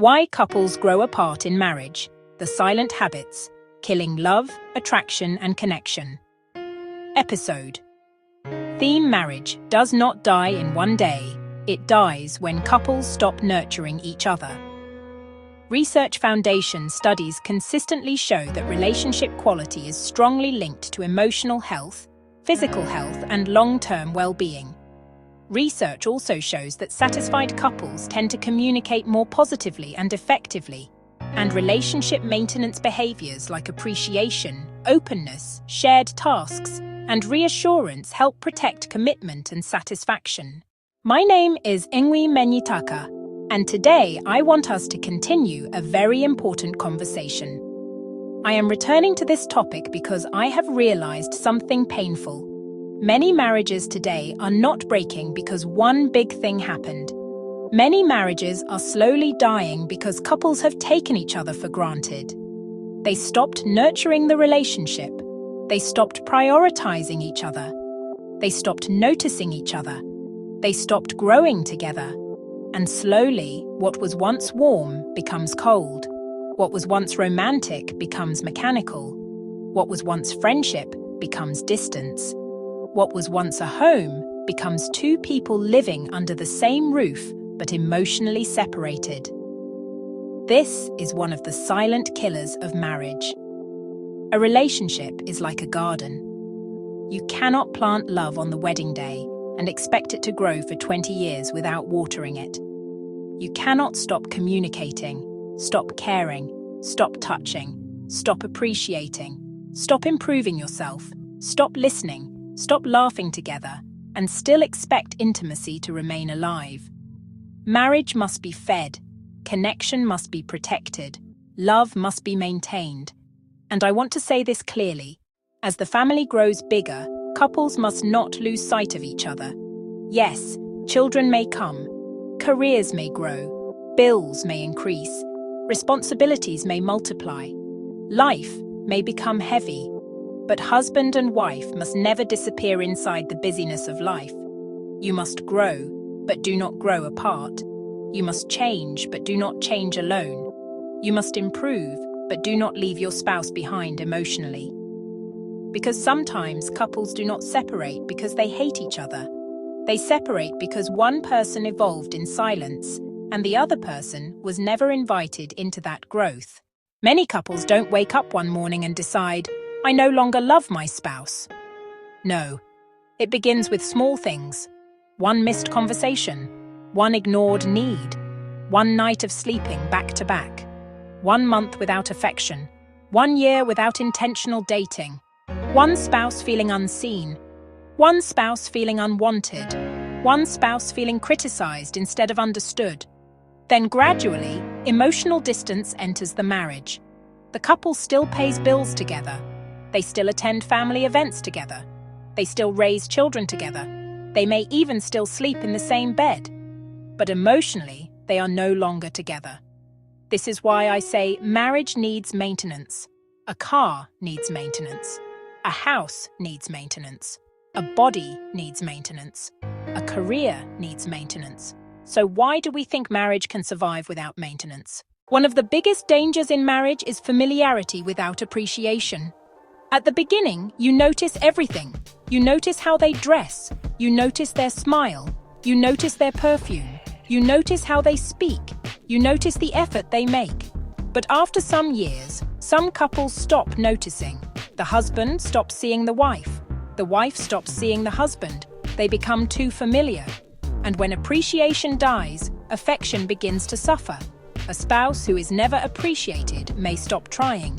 Why couples grow apart in marriage. The silent habits, killing love, attraction and connection. Episode. Theme: marriage does not die in one day. It dies when couples stop nurturing each other. Research Foundation studies consistently show that relationship quality is strongly linked to emotional health, physical health and long-term well-being. Research also shows that satisfied couples tend to communicate more positively and effectively, and relationship maintenance behaviors like appreciation, openness, shared tasks, and reassurance help protect commitment and satisfaction. My name is Ngwi-Menyi Taka, and today I want us to continue a very important conversation. I am returning to this topic because I have realized something painful. Many marriages today are not breaking because one big thing happened. Many marriages are slowly dying because couples have taken each other for granted. They stopped nurturing the relationship. They stopped prioritizing each other. They stopped noticing each other. They stopped growing together. And slowly, what was once warm becomes cold. What was once romantic becomes mechanical. What was once friendship becomes distance. What was once a home becomes two people living under the same roof but emotionally separated. This is one of the silent killers of marriage. A relationship is like a garden. You cannot plant love on the wedding day and expect it to grow for 20 years without watering it. You cannot stop communicating, stop caring, stop touching, stop appreciating, stop improving yourself, stop listening, stop laughing together, and still expect intimacy to remain alive. Marriage must be fed, connection must be protected, love must be maintained. And I want to say this clearly: as the family grows bigger, couples must not lose sight of each other. Yes, children may come, careers may grow, bills may increase, responsibilities may multiply, life may become heavy. But husband and wife must never disappear inside the busyness of life. You must grow, but do not grow apart. You must change, but do not change alone. You must improve, but do not leave your spouse behind emotionally. Because sometimes couples do not separate because they hate each other. They separate because one person evolved in silence, and the other person was never invited into that growth. Many couples don't wake up one morning and decide, "I no longer love my spouse." No, it begins with small things. One missed conversation, one ignored need, one night of sleeping back to back, 1 month without affection, 1 year without intentional dating, one spouse feeling unseen, one spouse feeling unwanted, one spouse feeling criticized instead of understood. Then gradually, emotional distance enters the marriage. The couple still pays bills together. They still attend family events together. They still raise children together. They may even still sleep in the same bed. But emotionally, they are no longer together. This is why I say marriage needs maintenance. A car needs maintenance. A house needs maintenance. A body needs maintenance. A career needs maintenance. So why do we think marriage can survive without maintenance? One of the biggest dangers in marriage is familiarity without appreciation. At the beginning, you notice everything. You notice how they dress. You notice their smile. You notice their perfume. You notice how they speak. You notice the effort they make. But after some years, some couples stop noticing. The husband stops seeing the wife. The wife stops seeing the husband. They become too familiar. And when appreciation dies, affection begins to suffer. A spouse who is never appreciated may stop trying.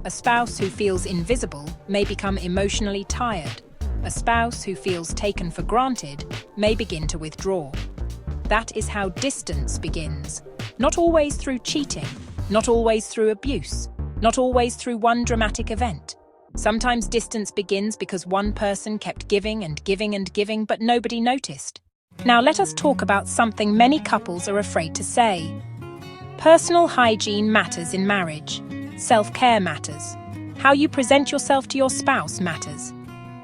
A spouse who feels invisible may become emotionally tired. A spouse who feels taken for granted may begin to withdraw. That is how distance begins. Not always through cheating, not always through abuse, not always through one dramatic event. Sometimes distance begins because one person kept giving and giving and giving, but nobody noticed. Now let us talk about something many couples are afraid to say. Personal hygiene matters in marriage. Self-care matters. How you present yourself to your spouse matters.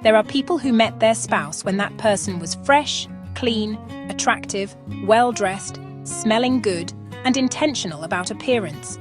There are people who met their spouse when that person was fresh, clean, attractive, well-dressed, smelling good, and intentional about appearance.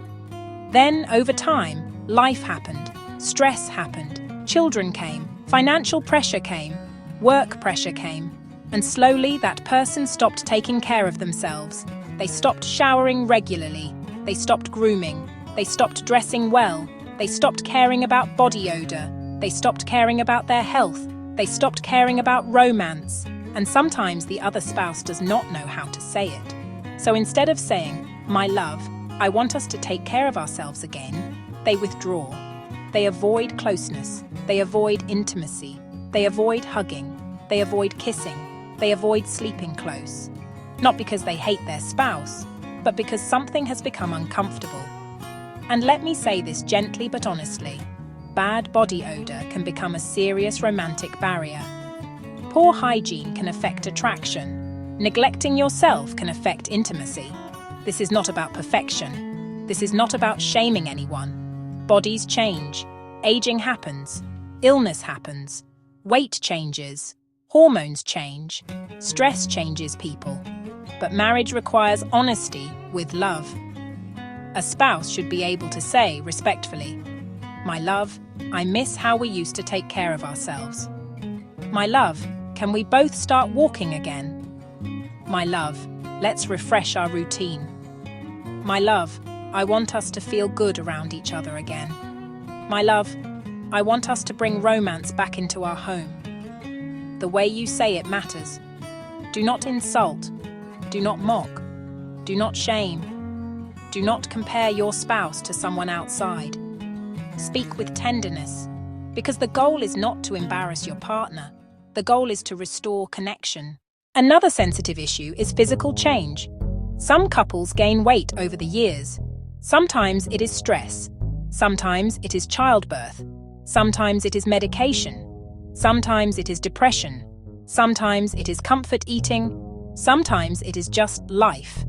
Then, over time, life happened, stress happened, children came, financial pressure came, work pressure came, and slowly that person stopped taking care of themselves. They stopped showering regularly, they stopped grooming, they stopped dressing well, they stopped caring about body odor, they stopped caring about their health, they stopped caring about romance, and sometimes the other spouse does not know how to say it. So instead of saying, "My love, I want us to take care of ourselves again," they withdraw. They avoid closeness, they avoid intimacy, they avoid hugging, they avoid kissing, they avoid sleeping close. Not because they hate their spouse, but because something has become uncomfortable. And let me say this gently but honestly, bad body odor can become a serious romantic barrier. Poor hygiene can affect attraction. Neglecting yourself can affect intimacy. This is not about perfection. This is not about shaming anyone. Bodies change, aging happens, illness happens, weight changes, hormones change, stress changes people. But marriage requires honesty with love. A spouse should be able to say respectfully, "My love, I miss how we used to take care of ourselves. My love, can we both start walking again? My love, let's refresh our routine. My love, I want us to feel good around each other again. My love, I want us to bring romance back into our home." The way you say it matters. Do not insult. Do not mock. Do not shame. Do not compare your spouse to someone outside. Speak with tenderness, because the goal is not to embarrass your partner. The goal is to restore connection. Another sensitive issue is physical change. Some couples gain weight over the years. Sometimes it is stress. Sometimes it is childbirth. Sometimes it is medication. Sometimes it is depression. Sometimes it is comfort eating. Sometimes it is just life.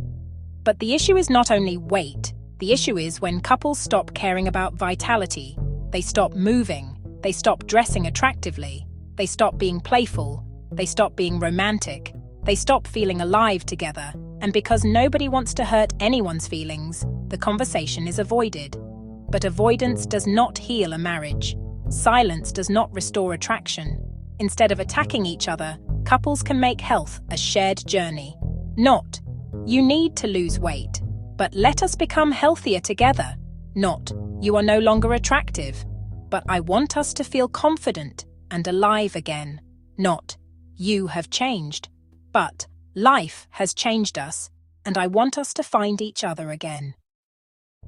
But the issue is not only weight. The issue is when couples stop caring about vitality. They stop moving. They stop dressing attractively. They stop being playful. They stop being romantic. They stop feeling alive together. And because nobody wants to hurt anyone's feelings, the conversation is avoided. But avoidance does not heal a marriage. Silence does not restore attraction. Instead of attacking each other, couples can make health a shared journey. Not, "You need to lose weight, but let us become healthier together." Not, "You are no longer attractive, but I want us to feel confident and alive again." Not, "You have changed, but life has changed us, and I want us to find each other again."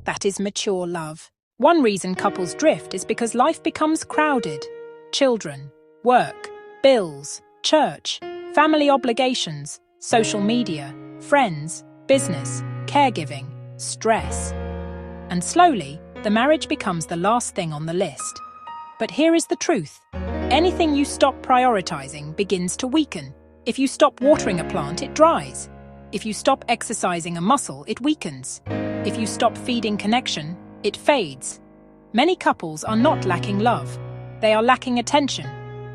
That is mature love. One reason couples drift is because life becomes crowded. Children, work, bills, church, family obligations, social media, friends, business, caregiving, stress. And slowly, the marriage becomes the last thing on the list. But here is the truth. Anything you stop prioritizing begins to weaken. If you stop watering a plant, it dries. If you stop exercising a muscle, it weakens. If you stop feeding connection, it fades. Many couples are not lacking love. They are lacking attention.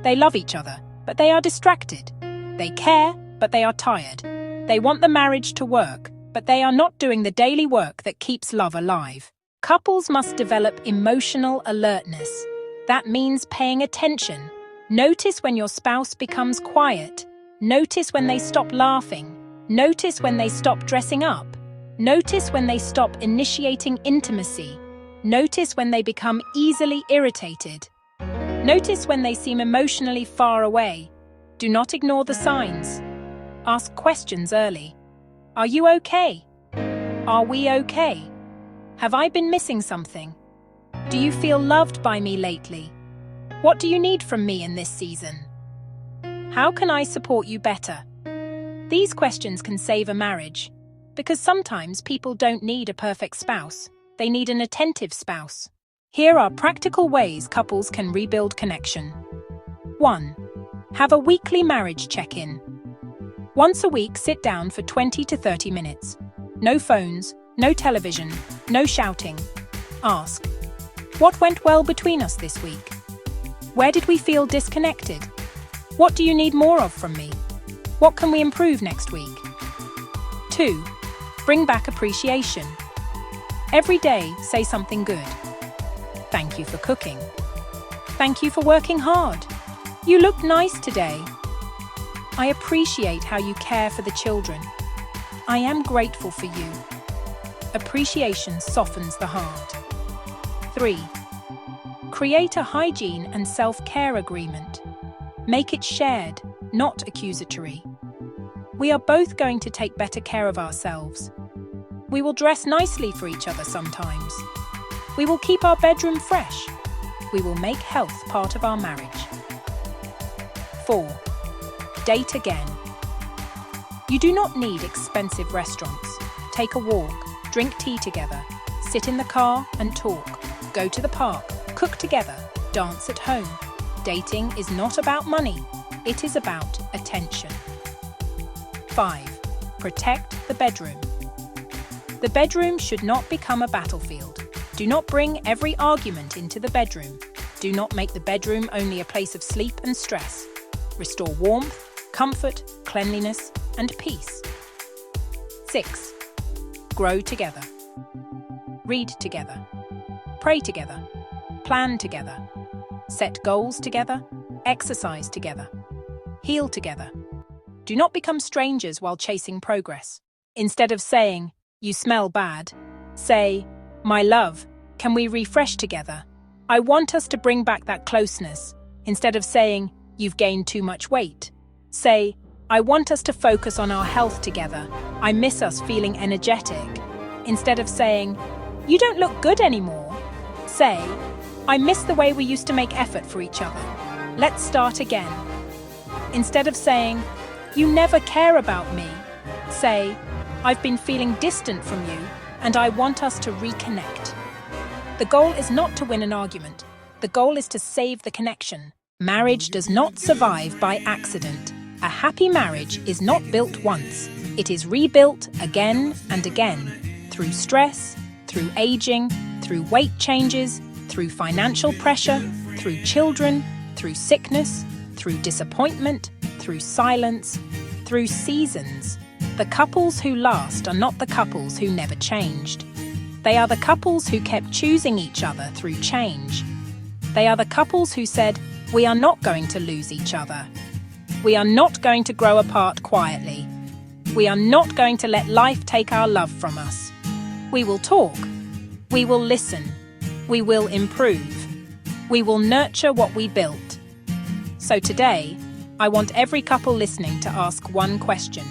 They love each other, but they are distracted. They care, but they are tired. They want the marriage to work, but they are not doing the daily work that keeps love alive. Couples must develop emotional alertness. That means paying attention. Notice when your spouse becomes quiet. Notice when they stop laughing. Notice when they stop dressing up. Notice when they stop initiating intimacy. Notice when they become easily irritated. Notice when they seem emotionally far away. Do not ignore the signs. Ask questions early. Are you okay? Are we okay? Have I been missing something? Do you feel loved by me lately? What do you need from me in this season? How can I support you better? These questions can save a marriage, because sometimes people don't need a perfect spouse. They need an attentive spouse. Here are practical ways couples can rebuild connection. 1. Have a weekly marriage check-in. Once a week, sit down for 20 to 30 minutes. No phones, no television, no shouting. Ask, what went well between us this week? Where did we feel disconnected? What do you need more of from me? What can we improve next week? 2. Bring back appreciation. Every day, say something good. Thank you for cooking. Thank you for working hard. You look nice today. I appreciate how you care for the children. I am grateful for you. Appreciation softens the heart. 3. Create a hygiene and self-care agreement. Make it shared, not accusatory. We are both going to take better care of ourselves. We will dress nicely for each other sometimes. We will keep our bedroom fresh. We will make health part of our marriage. 4. Date again. You do not need expensive restaurants. Take a walk, drink tea together, sit in the car and talk, go to the park, cook together, dance at home. Dating is not about money. It is about attention. 5. Protect the bedroom. The bedroom should not become a battlefield. Do not bring every argument into the bedroom. Do not make the bedroom only a place of sleep and stress. Restore warmth, comfort, cleanliness, and peace. 6. Grow together. Read together. Pray together. Plan together. Set goals together. Exercise together. Heal together. Do not become strangers while chasing progress. Instead of saying, "You smell bad," say, "My love, can we refresh together? I want us to bring back that closeness." Instead of saying, "You've gained too much weight," say, "I want us to focus on our health together. I miss us feeling energetic." Instead of saying, "You don't look good anymore," say, "I miss the way we used to make effort for each other. Let's start again." Instead of saying, "You never care about me," say, "I've been feeling distant from you and I want us to reconnect." The goal is not to win an argument. The goal is to save the connection. Marriage does not survive by accident. A happy marriage is not built once. It is rebuilt again and again, through stress, through aging, through weight changes, through financial pressure, through children, through sickness, through disappointment, through silence, through seasons. The couples who last are not the couples who never changed. They are the couples who kept choosing each other through change. They are the couples who said, "We are not going to lose each other. We are not going to grow apart quietly. We are not going to let life take our love from us. We will talk. We will listen. We will improve. We will nurture what we built." So today, I want every couple listening to ask one question.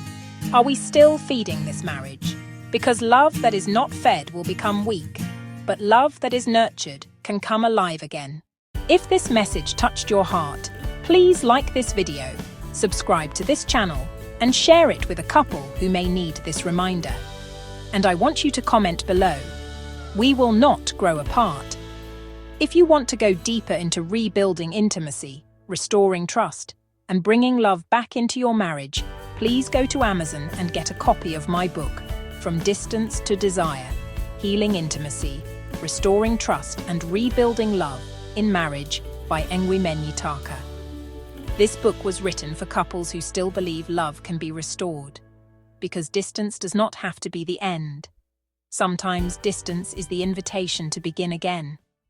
Are we still feeding this marriage? Because love that is not fed will become weak, but love that is nurtured can come alive again. If this message touched your heart, please like this video, subscribe to this channel, and share it with a couple who may need this reminder. And I want you to comment below. We will not grow apart. If you want to go deeper into rebuilding intimacy, restoring trust, and bringing love back into your marriage, please go to Amazon and get a copy of my book, From Distance to Desire: Healing Intimacy, Restoring Trust and Rebuilding Love in Marriage by Ngwi-Menyi Taka. This book was written for couples who still believe love can be restored, because distance does not have to be the end. Sometimes distance is the invitation to begin again.